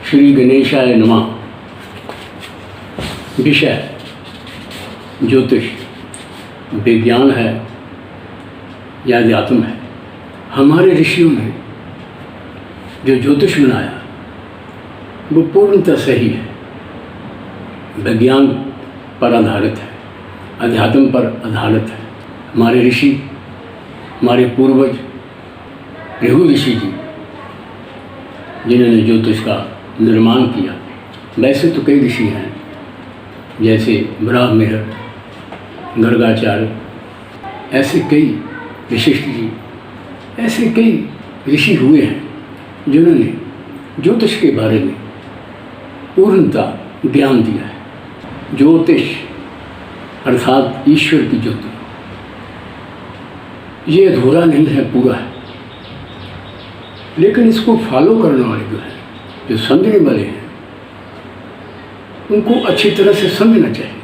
श्री गणेशाय नमः। विषय ज्योतिष विज्ञान है या अध्यात्म है। हमारे ऋषियों ने जो ज्योतिष बनाया वो पूर्णतः सही है, विज्ञान पर आधारित है, अध्यात्म पर आधारित है। हमारे ऋषि, हमारे पूर्वज भृगु ऋषि जी जिन्होंने ज्योतिष का निर्माण किया, वैसे तो कई ऋषि हैं जैसे ब्राह्मण, गर्गाचार्य, ऐसे कई वशिष्ठ जी, ऐसे कई ऋषि हुए हैं जिन्होंने ज्योतिष के बारे में पूर्णतः ज्ञान दिया है। ज्योतिष अर्थात ईश्वर की ज्योति, ये अधूरा नहीं है, पूरा है। लेकिन इसको फॉलो करने वाले जो हैं, जो समझने वाले हैं, उनको अच्छी तरह से समझना चाहिए।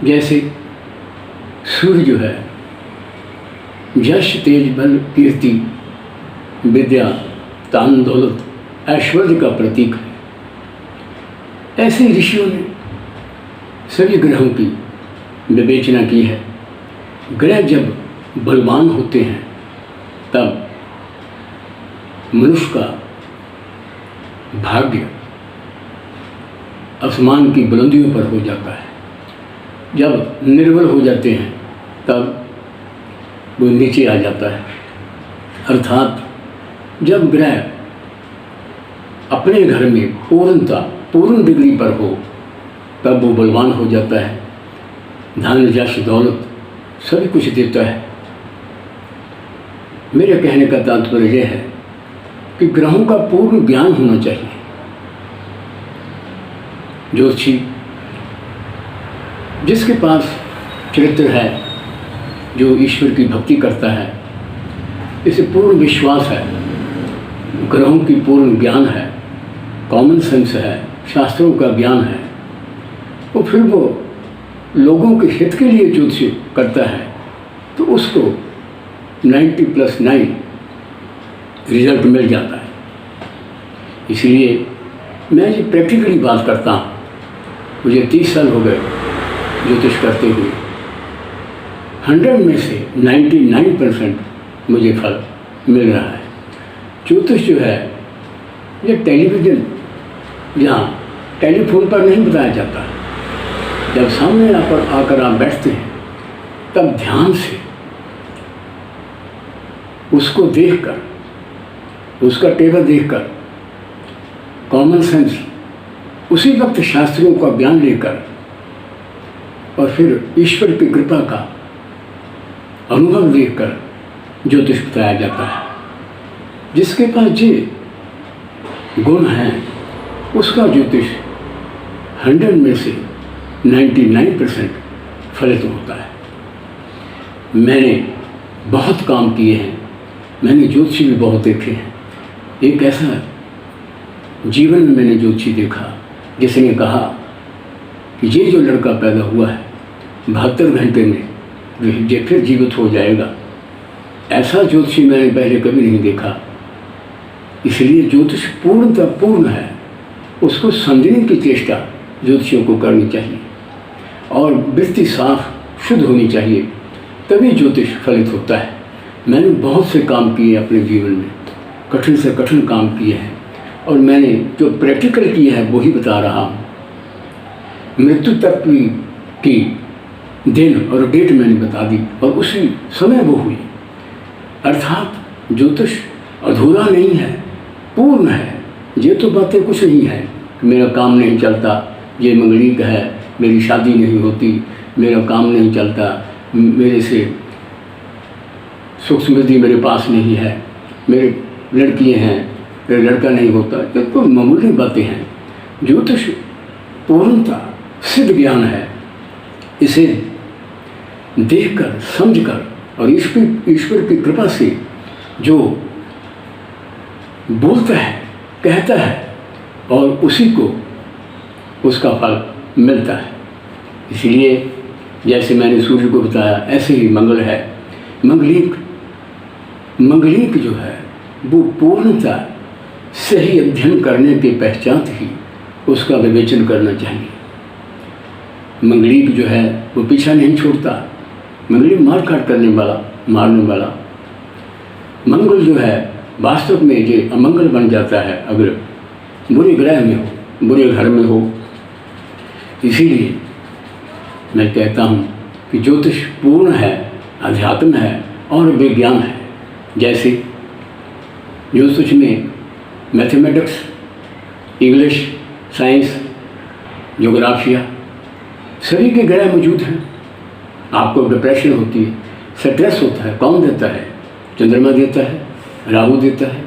जैसे सूर्य जो है यश, तेज, बल, कीर्ति, विद्या, दान, दौलत, ऐश्वर्य का प्रतीक है। ऐसे ऋषियों ने सभी ग्रहों की विवेचना की है। ग्रह जब बलवान होते हैं तब मनुष्य का भाग्य आसमान की बुलंदियों पर हो जाता है। जब निर्बल हो जाते हैं तब वो नीचे आ जाता है। अर्थात जब ग्रह अपने घर में पूर्ण डिग्री पर हो तब वो बलवान हो जाता है, धन, यश, दौलत सभी कुछ देता है। मेरे कहने का तात्पर्य यह है कि ग्रहों का पूर्ण ज्ञान होना चाहिए। ज्योतिषी जिसके पास चरित्र है, जो ईश्वर की भक्ति करता है, इसे पूर्ण विश्वास है, ग्रहों की पूर्ण ज्ञान है, कॉमन सेंस है, शास्त्रों का ज्ञान है, तो फिर वो लोगों के हित के लिए ज्योतिष करता है तो उसको 90+9 रिजल्ट मिल जाता है। इसलिए मैं ये प्रैक्टिकली बात करता हूँ। मुझे 30 साल हो गए ज्योतिष करते हुए। 100 में से 99% मुझे फल मिल रहा है। ज्योतिष जो है ये टेलीविज़न, यहाँ टेलीफोन पर नहीं बताया जाता। जब सामने आकर आप बैठते हैं तब ध्यान से उसको देखकर, उसका टेबल देखकर, कॉमन सेंस उसी वक्त शास्त्रों का ज्ञान लेकर और फिर ईश्वर की कृपा का अनुभव देखकर ज्योतिष बताया जाता है। जिसके पास ये गुण हैं उसका ज्योतिष 100 में से 99% फलित होता है। मैंने बहुत काम किए हैं, मैंने ज्योतिषी भी बहुत देखे हैं। एक ऐसा जीवन में मैंने ज्योतिषी देखा जिसने कहा कि ये जो लड़का पैदा हुआ है 72 घंटे में ये फिर जीवित हो जाएगा। ऐसा ज्योतिषी मैंने पहले कभी नहीं देखा। इसलिए ज्योतिष पूर्णतः पूर्ण है, उसको समझने की चेष्टा ज्योतिषियों को करनी चाहिए और वृत्ति साफ शुद्ध होनी चाहिए, तभी ज्योतिष फलित होता है। मैंने बहुत से काम किए अपने जीवन में, कठिन से कठिन काम किए हैं और मैंने जो प्रैक्टिकल किया है वही बता रहा हूँ। मृत्यु तक की दिन और डेट मैंने बता दी और उसी समय वो हुई। अर्थात ज्योतिष अधूरा नहीं है, पूर्ण है। ये तो बातें कुछ नहीं है, मेरा काम नहीं चलता, ये मंगलिक है, मेरी शादी नहीं होती, मेरा काम नहीं चलता, मेरे से सुख समृद्धि मेरे पास नहीं है, मेरे लड़कियाँ हैं, मेरा लड़का नहीं होता, ये तो मामूली बातें हैं। ज्योतिष पूर्णता सिद्ध ज्ञान है। इसे देखकर, समझकर और ईश्वर की कृपा से जो बोलता है, कहता है और उसी को उसका फल मिलता है। इसलिए जैसे मैंने सूर्य को बताया ऐसे ही मंगल है। मंगलिक जो है वो पूर्णता सही अध्ययन करने के पश्चात ही उसका विवेचन करना चाहिए। मंगलीक जो है वो पीछा नहीं छोड़ता। मंगलीक मार काट करने वाला, मारने वाला। मंगल जो है वास्तव में ये अमंगल बन जाता है अगर बुरे ग्रह में हो, बुरे घर में हो। इसीलिए मैं कहता हूँ कि ज्योतिष पूर्ण है, अध्यात्म है और विज्ञान है। जैसे ज्योतिष में मैथमेटिक्स, इंग्लिश, साइंस, ज्योग्राफिया सभी के ग्रह मौजूद हैं। आपको डिप्रेशन होती है, स्ट्रेस होता है, कौन देता है? चंद्रमा देता है, राहु देता है।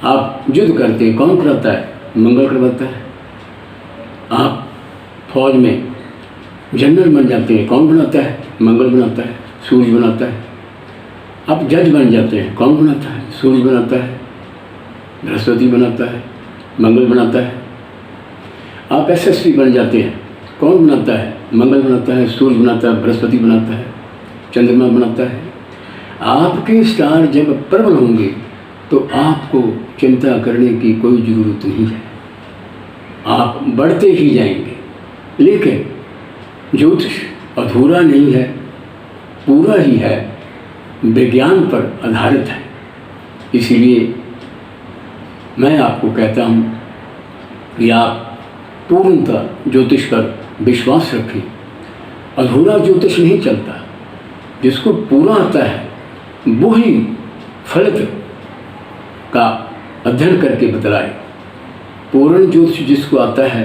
आप युद्ध करते हैं, कौन कराता है? मंगल करवाता है। आप फौज में जनरल बन जाते हैं, कौन बनाता है? मंगल बनाता है, सूर्य बनाता है। आप जज बन जाते हैं, कौन बनाता है? सूर्य बनाता है, बृहस्पति बनाता है, मंगल बनाता है। आप एसएसपी बन जाते हैं, कौन बनाता है? मंगल बनाता है, सूर्य बनाता है, बृहस्पति बनाता है, चंद्रमा बनाता है। आपके स्टार जब प्रबल होंगे तो आपको चिंता करने की कोई ज़रूरत नहीं है, आप बढ़ते ही जाएंगे। लेकिन ज्योतिष अधूरा नहीं है, पूरा ही है, विज्ञान पर आधारित है। इसीलिए मैं आपको कहता हूँ कि आप पूर्णतः ज्योतिष पर विश्वास रखें। अधूरा ज्योतिष नहीं चलता, जिसको पूरा आता है वो ही फलित का अध्ययन करके बतलाए। पूर्ण ज्योतिष जिसको आता है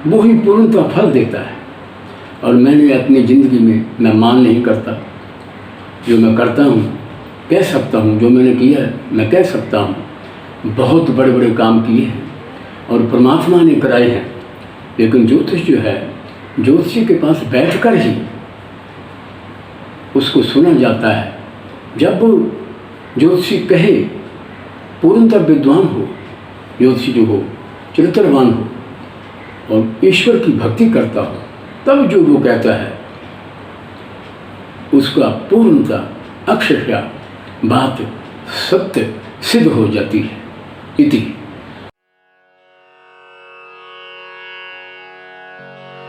वो ही पूर्णतः फल देता है। और मैंने अपनी ज़िंदगी में, मैं मान नहीं करता, जो मैं करता हूँ कह सकता हूँ, जो मैंने किया है मैं कह सकता हूँ, बहुत बड़े बड़े काम किए हैं और परमात्मा ने कराए हैं। लेकिन ज्योतिष जो है, ज्योतिषी के पास बैठकर ही उसको सुना जाता है। जब ज्योतिषी कहे, पूर्णतः विद्वान हो, ज्योतिषी जो हो चरित्रवान हो और ईश्वर की भक्ति करता हो, तब जो वो कहता है उसका पूर्णतः अक्षरशः बात सत्य सिद्ध हो जाती है। इति